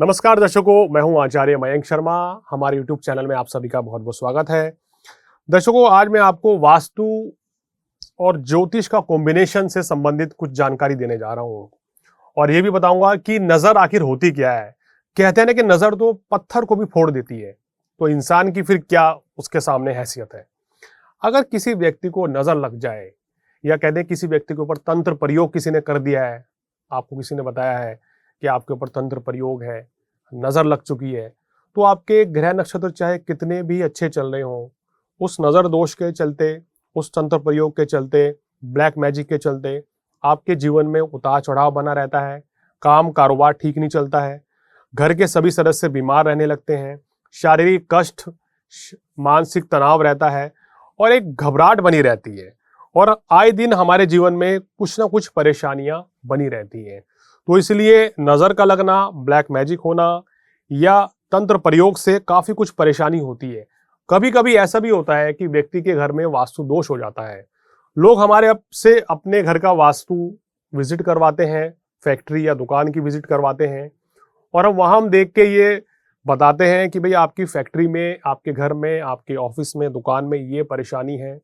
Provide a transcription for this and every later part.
नमस्कार दर्शकों, मैं हूं आचार्य मयंक शर्मा। हमारे यूट्यूब चैनल में आप सभी का बहुत बहुत स्वागत है। दर्शकों, आज मैं आपको वास्तु और ज्योतिष का कॉम्बिनेशन से संबंधित कुछ जानकारी देने जा रहा हूं और ये भी बताऊंगा कि नजर आखिर होती क्या है। कहते हैं ना कि नजर तो पत्थर को भी फोड़ देती है, तो इंसान की फिर क्या उसके सामने हैसियत है। अगर किसी व्यक्ति को नजर लग जाए या कहते हैं किसी व्यक्ति के ऊपर तंत्र प्रयोग किसी ने कर दिया है, आपको किसी ने बताया है कि आपके ऊपर तंत्र प्रयोग है, नजर लग चुकी है, तो आपके ग्रह नक्षत्र चाहे कितने भी अच्छे चल रहे हों, उस नजर दोष के चलते, उस तंत्र प्रयोग के चलते, ब्लैक मैजिक के चलते आपके जीवन में उतार चढ़ाव बना रहता है। काम कारोबार ठीक नहीं चलता है, घर के सभी सदस्य बीमार रहने लगते हैं, शारीरिक कष्ट, मानसिक तनाव रहता है और एक घबराहट बनी रहती है और आए दिन हमारे जीवन में कुछ ना कुछ परेशानियां बनी रहती हैं। तो इसलिए नजर का लगना, ब्लैक मैजिक होना या तंत्र प्रयोग से काफी कुछ परेशानी होती है। कभी कभी ऐसा भी होता है कि व्यक्ति के घर में वास्तु दोष हो जाता है। लोग हमारे से अपने घर का वास्तु विजिट करवाते हैं, फैक्ट्री या दुकान की विजिट करवाते हैं और हम देख के ये बताते हैं कि भाई आपकी फैक्ट्री में, आपके घर में, आपके ऑफिस में, दुकान में ये परेशानी है,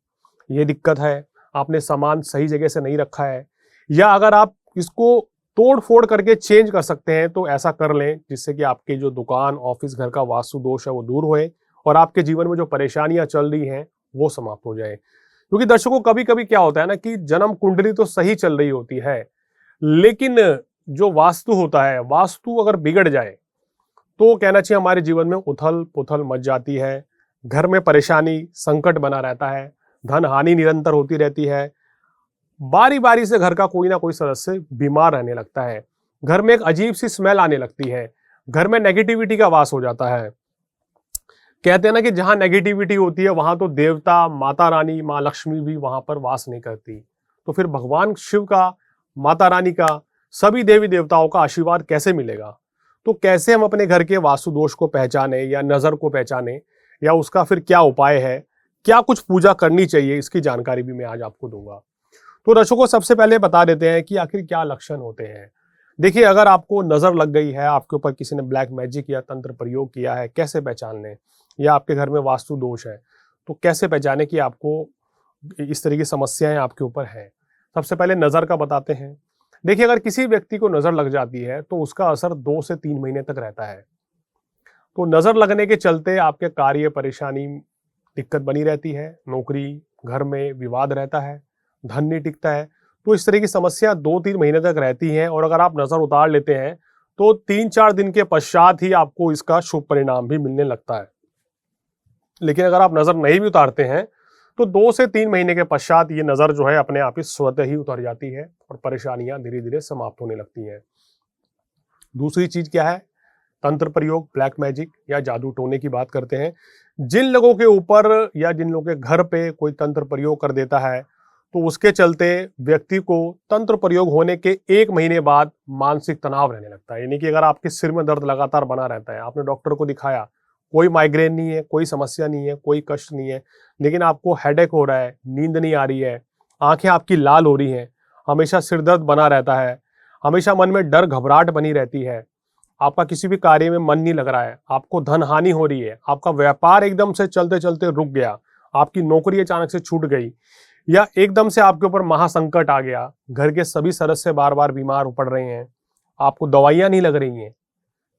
ये दिक्कत है, आपने सामान सही जगह से नहीं रखा है, या अगर आप इसको तोड़ फोड़ करके चेंज कर सकते हैं तो ऐसा कर लें जिससे कि आपके जो दुकान, ऑफिस, घर का वास्तु दोष है वो दूर होए और आपके जीवन में जो परेशानियां चल रही हैं वो समाप्त हो जाए। क्योंकि दर्शकों, कभी कभी क्या होता है ना कि जन्म कुंडली तो सही चल रही होती है, लेकिन जो वास्तु होता है, वास्तु अगर बिगड़ जाए तो कहना चाहिए हमारे जीवन में उथल पुथल मच जाती है। घर में परेशानी, संकट बना रहता है, धन हानि निरंतर होती रहती है, बारी बारी से घर का कोई ना कोई सदस्य बीमार रहने लगता है, घर में एक अजीब सी स्मेल आने लगती है, घर में नेगेटिविटी का वास हो जाता है। कहते हैं ना कि जहां नेगेटिविटी होती है वहां तो देवता, माता रानी, माँ लक्ष्मी भी वहां पर वास नहीं करती, तो फिर भगवान शिव का, माता रानी का, सभी देवी देवताओं का आशीर्वाद कैसे मिलेगा। तो कैसे हम अपने घर के वास्तु दोष को पहचाने या नजर को पहचाने, या उसका फिर क्या उपाय है, क्या कुछ पूजा करनी चाहिए, इसकी जानकारी भी मैं आज आपको दूंगा। तो दर्शकों, सबसे पहले बता देते हैं कि आखिर क्या लक्षण होते हैं। देखिए, अगर आपको नजर लग गई है, आपके ऊपर किसी ने ब्लैक मैजिक या तंत्र प्रयोग किया है, कैसे पहचान लें, या आपके घर में वास्तु दोष है तो कैसे पहचाने कि आपको इस तरह की समस्याएं आपके ऊपर है। सबसे पहले नजर का बताते हैं। देखिए, अगर किसी व्यक्ति को नजर लग जाती है तो उसका असर 2 से 3 महीने तक रहता है। तो नजर लगने के चलते आपके कार्य, परेशानी, दिक्कत बनी रहती है, नौकरी, घर में विवाद रहता है, धन नहीं टिकता है। तो इस तरह की समस्या 2-3 महीने तक रहती है और अगर आप नजर उतार लेते हैं तो 3-4 दिन के पश्चात ही आपको इसका शुभ परिणाम भी मिलने लगता है। लेकिन अगर आप नजर नहीं भी उतारते हैं तो 2 से 3 महीने के पश्चात ये नजर जो है अपने आप ही स्वतः ही उतर जाती है और परेशानियां धीरे धीरे समाप्त होने लगती हैं। दूसरी चीज क्या है? तंत्र प्रयोग, ब्लैक मैजिक या जादू टोने की बात करते हैं। जिन लोगों के ऊपर या जिन लोगों के घर पे कोई तंत्र प्रयोग कर देता है तो उसके चलते व्यक्ति को तंत्र प्रयोग होने के 1 महीने बाद मानसिक तनाव रहने लगता है। यानी कि अगर आपके सिर में दर्द लगातार बना रहता है, आपने डॉक्टर को दिखाया, कोई माइग्रेन नहीं है, कोई समस्या नहीं है, कोई कष्ट नहीं है, लेकिन आपको हेडेक हो रहा है, नींद नहीं आ रही है, आंखें आपकी लाल हो रही हैं, हमेशा सिर दर्द बना रहता है, हमेशा मन में डर घबराहट बनी रहती है, आपका किसी भी कार्य में मन नहीं लग रहा है, आपको धन हानि हो रही है, आपका व्यापार एकदम से चलते चलते रुक गया, आपकी नौकरी अचानक से छूट गई, या एकदम से आपके ऊपर महासंकट आ गया, घर के सभी सदस्य बार बार बीमार पड़ रहे हैं, आपको दवाइयां नहीं लग रही हैं,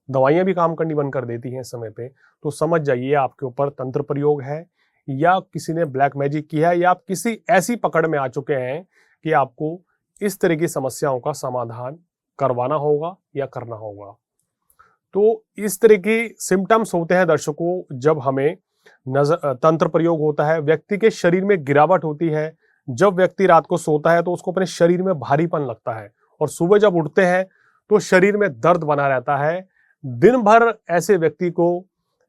दवाइयां भी काम करनी बंद कर देती हैं समय पे, तो समझ जाइए आपके ऊपर तंत्र प्रयोग है या किसी ने ब्लैक मैजिक किया है, या आप किसी ऐसी पकड़ में आ चुके हैं कि आपको इस तरह की समस्याओं का समाधान करवाना होगा या करना होगा। तो इस तरह की सिम्टम्स होते हैं दर्शकों जब हमें तंत्र प्रयोग होता है। व्यक्ति के शरीर में गिरावट होती है। जब व्यक्ति रात को सोता है तो उसको अपने शरीर में भारीपन लगता है और सुबह जब उठते हैं तो शरीर में दर्द बना रहता है। दिन भर ऐसे व्यक्ति को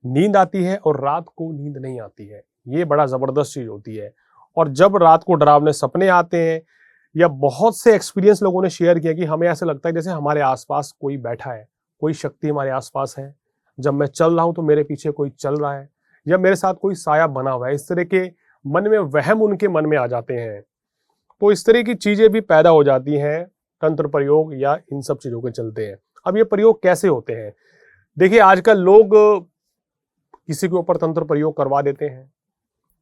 नींद आती है और रात को नींद नहीं आती है। ये बड़ा जबरदस्त चीज होती है। और जब रात को डरावने सपने आते हैं, या बहुत से एक्सपीरियंस लोगों ने शेयर किया कि हमें ऐसा लगता है जैसे हमारे आसपास कोई बैठा है, कोई शक्ति हमारे आसपास है, जब मैं चल रहा हूं तो मेरे पीछे कोई चल रहा है, या मेरे साथ कोई साया बना हुआ है, इस तरह के मन में वहम उनके मन में आ जाते हैं। तो इस तरह की चीजें भी पैदा हो जाती हैं तंत्र प्रयोग या इन सब चीजों के चलते हैं। अब ये प्रयोग कैसे होते हैं? देखिए आजकल लोग किसी के ऊपर तंत्र प्रयोग करवा देते हैं,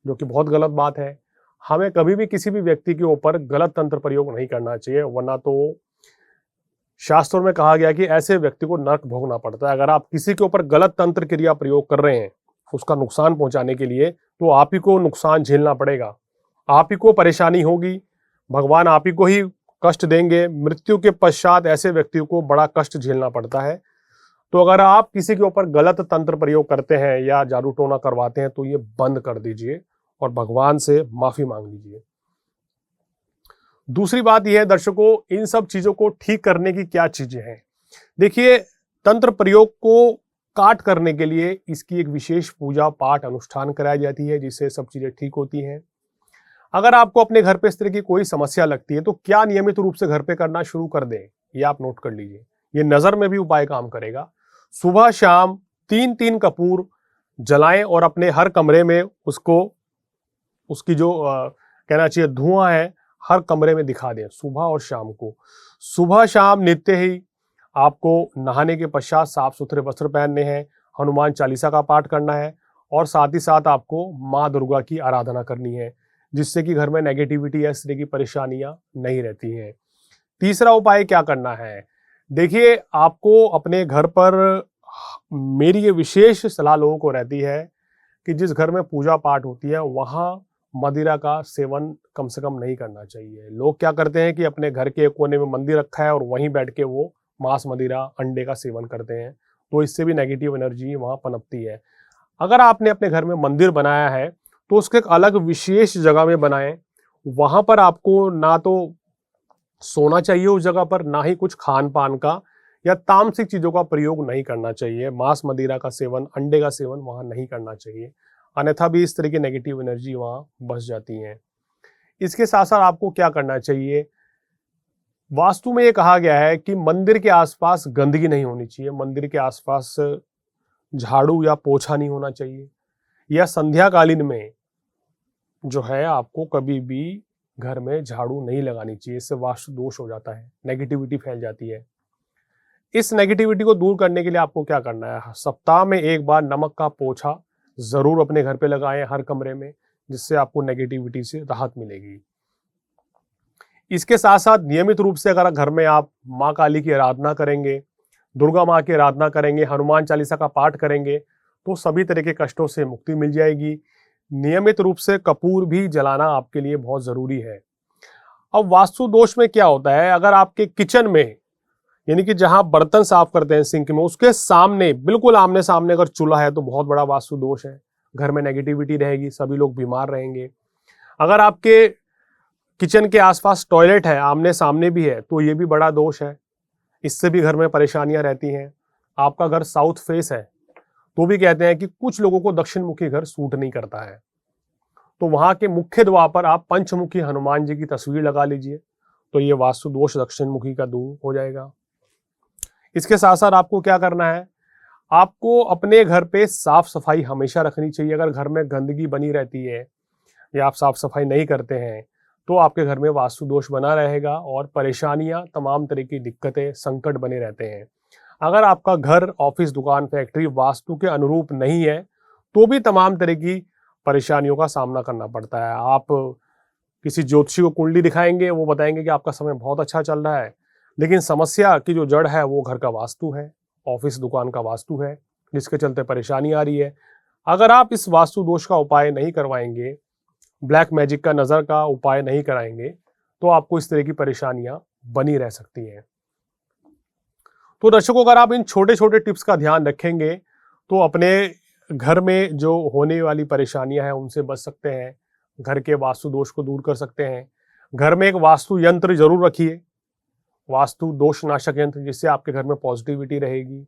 जो कि बहुत गलत बात है। हमें कभी भी किसी भी व्यक्ति के ऊपर गलत तंत्र प्रयोग नहीं करना चाहिए, वरना तो शास्त्रों में कहा गया कि ऐसे व्यक्ति को नरक भोगना पड़ता है। अगर आप किसी के ऊपर गलत तंत्र क्रिया प्रयोग कर रहे हैं उसका नुकसान पहुंचाने के लिए, तो आप ही को नुकसान झेलना पड़ेगा, आप ही को परेशानी होगी, भगवान आप ही को ही कष्ट देंगे। मृत्यु के पश्चात ऐसे व्यक्तियों को बड़ा कष्ट झेलना पड़ता है। तो अगर आप किसी के ऊपर गलत तंत्र प्रयोग करते हैं या जादू टोना करवाते हैं तो ये बंद कर दीजिए और भगवान से माफी मांग लीजिए। दूसरी बात यह है दर्शकों, इन सब चीजों को ठीक करने की क्या चीजें हैं। देखिए, तंत्र प्रयोग को काट करने के लिए इसकी एक विशेष पूजा पाठ अनुष्ठान कराई जाती है, जिससे सब चीजें ठीक होती हैं। अगर आपको अपने घर पे इस तरह की कोई समस्या लगती है तो क्या नियमित रूप से घर पे करना शुरू कर दें, ये आप नोट कर लीजिए। ये नजर में भी उपाय काम करेगा। सुबह शाम 3-3 कपूर जलाएं और अपने हर कमरे में उसकी जो कहना चाहिए धुआं है, हर कमरे में दिखा दें सुबह और शाम को। सुबह शाम नित्य ही आपको नहाने के पश्चात साफ सुथरे वस्त्र पहनने हैं, हनुमान चालीसा का पाठ करना है और साथ ही साथ आपको माँ दुर्गा की आराधना करनी है, जिससे कि घर में नेगेटिविटी या इस तरह की परेशानियां नहीं रहती हैं। तीसरा उपाय क्या करना है, देखिए आपको अपने घर पर, मेरी ये विशेष सलाह लोगों को रहती है कि जिस घर में पूजा पाठ होती है वहाँ मदिरा का सेवन कम से कम नहीं करना चाहिए। लोग क्या करते हैं कि अपने घर के कोने में मंदिर रखा है और वहीं बैठ के वो मांस मदिरा अंडे का सेवन करते हैं, तो इससे भी नेगेटिव एनर्जी वहाँ पनपती है। अगर आपने अपने घर में मंदिर बनाया है तो उसके एक अलग विशेष जगह में बनाएं। वहां पर आपको ना तो सोना चाहिए उस जगह पर, ना ही कुछ खान पान का या तामसिक चीजों का प्रयोग नहीं करना चाहिए। मांस मदिरा का सेवन, अंडे का सेवन वहां नहीं करना चाहिए, अन्यथा भी इस तरह की नेगेटिव एनर्जी वहां बस जाती है। इसके साथ साथ आपको क्या करना चाहिए, वास्तु में ये कहा गया है कि मंदिर के आसपास गंदगी नहीं होनी चाहिए, मंदिर के आसपास झाड़ू या पोछा नहीं होना चाहिए, या संध्याकालीन में जो है आपको कभी भी घर में झाड़ू नहीं लगानी चाहिए। इससे वास्तु दोष हो जाता है, नेगेटिविटी फैल जाती है। इस नेगेटिविटी को दूर करने के लिए आपको क्या करना है, सप्ताह में एक बार नमक का पोछा जरूर अपने घर पे लगाएं हर कमरे में, जिससे आपको नेगेटिविटी से राहत मिलेगी। इसके साथ साथ नियमित रूप से अगर घर में आप माँ काली की आराधना करेंगे, दुर्गा माँ की आराधना करेंगे, हनुमान चालीसा का पाठ करेंगे, तो सभी तरह के कष्टों से मुक्ति मिल जाएगी। नियमित रूप से कपूर भी जलाना आपके लिए बहुत जरूरी है। अब वास्तु दोष में क्या होता है, अगर आपके किचन में, यानी कि जहां बर्तन साफ करते हैं सिंक में, उसके सामने बिल्कुल आमने सामने अगर चूल्हा है तो बहुत बड़ा वास्तु दोष है। घर में नेगेटिविटी रहेगी, सभी लोग बीमार रहेंगे। अगर आपके किचन के आसपास टॉयलेट है, आमने सामने भी है, तो ये भी बड़ा दोष है, इससे भी घर में परेशानियां रहती हैं। आपका घर साउथ फेस है तो भी कहते हैं कि कुछ लोगों को दक्षिण मुखी घर सूट नहीं करता है, तो वहां के मुख्य द्वार पर आप पंचमुखी हनुमान जी की तस्वीर लगा लीजिए, तो ये वास्तु दोष दक्षिण मुखी का दूर हो जाएगा। इसके साथ साथ आपको क्या करना है, आपको अपने घर पे साफ सफाई हमेशा रखनी चाहिए। अगर घर में गंदगी बनी रहती है या आप साफ सफाई नहीं करते हैं तो आपके घर में वास्तु दोष बना रहेगा और परेशानियां, तमाम तरह की दिक्कतें, संकट बने रहते हैं। अगर आपका घर, ऑफिस, दुकान, फैक्ट्री वास्तु के अनुरूप नहीं है तो भी तमाम तरह की परेशानियों का सामना करना पड़ता है। आप किसी ज्योतिषी को कुंडली दिखाएंगे, वो बताएंगे कि आपका समय बहुत अच्छा चल रहा है, लेकिन समस्या की जो जड़ है वो घर का वास्तु है, ऑफिस दुकान का वास्तु है, जिसके चलते परेशानी आ रही है। अगर आप इस वास्तु दोष का उपाय नहीं करवाएंगे, ब्लैक मैजिक का, नजर का उपाय नहीं कराएंगे, तो आपको इस तरह की परेशानियां बनी रह सकती हैं। तो दर्शकों, अगर आप इन छोटे छोटे टिप्स का ध्यान रखेंगे तो अपने घर में जो होने वाली परेशानियां हैं उनसे बच सकते हैं, घर के वास्तु दोष को दूर कर सकते हैं। घर में एक वास्तु यंत्र जरूर रखिए, वास्तु दोष नाशक यंत्र, जिससे आपके घर में पॉजिटिविटी रहेगी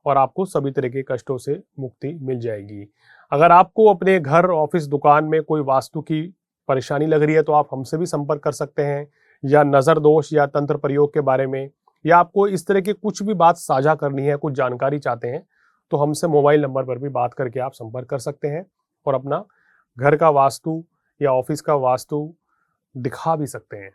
और आपको सभी तरह के कष्टों से मुक्ति मिल जाएगी। अगर आपको अपने घर, ऑफिस, दुकान में कोई वास्तु की परेशानी लग रही है तो आप हमसे भी संपर्क कर सकते हैं, या नज़र दोष या तंत्र प्रयोग के बारे में, या आपको इस तरह की कुछ भी बात साझा करनी है, कुछ जानकारी चाहते हैं, तो हमसे मोबाइल नंबर पर भी बात करके आप संपर्क कर सकते हैं और अपना घर का वास्तु या ऑफिस का वास्तु दिखा भी सकते हैं।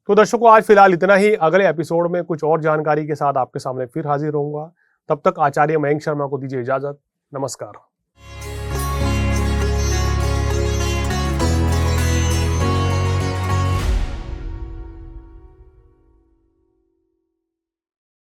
तो दर्शकों, आज फिलहाल इतना ही। अगले एपिसोड में कुछ और जानकारी के साथ आपके सामने फिर हाजिर होऊंगा। तब तक आचार्य मयंक शर्मा को दीजिए इजाजत। नमस्कार।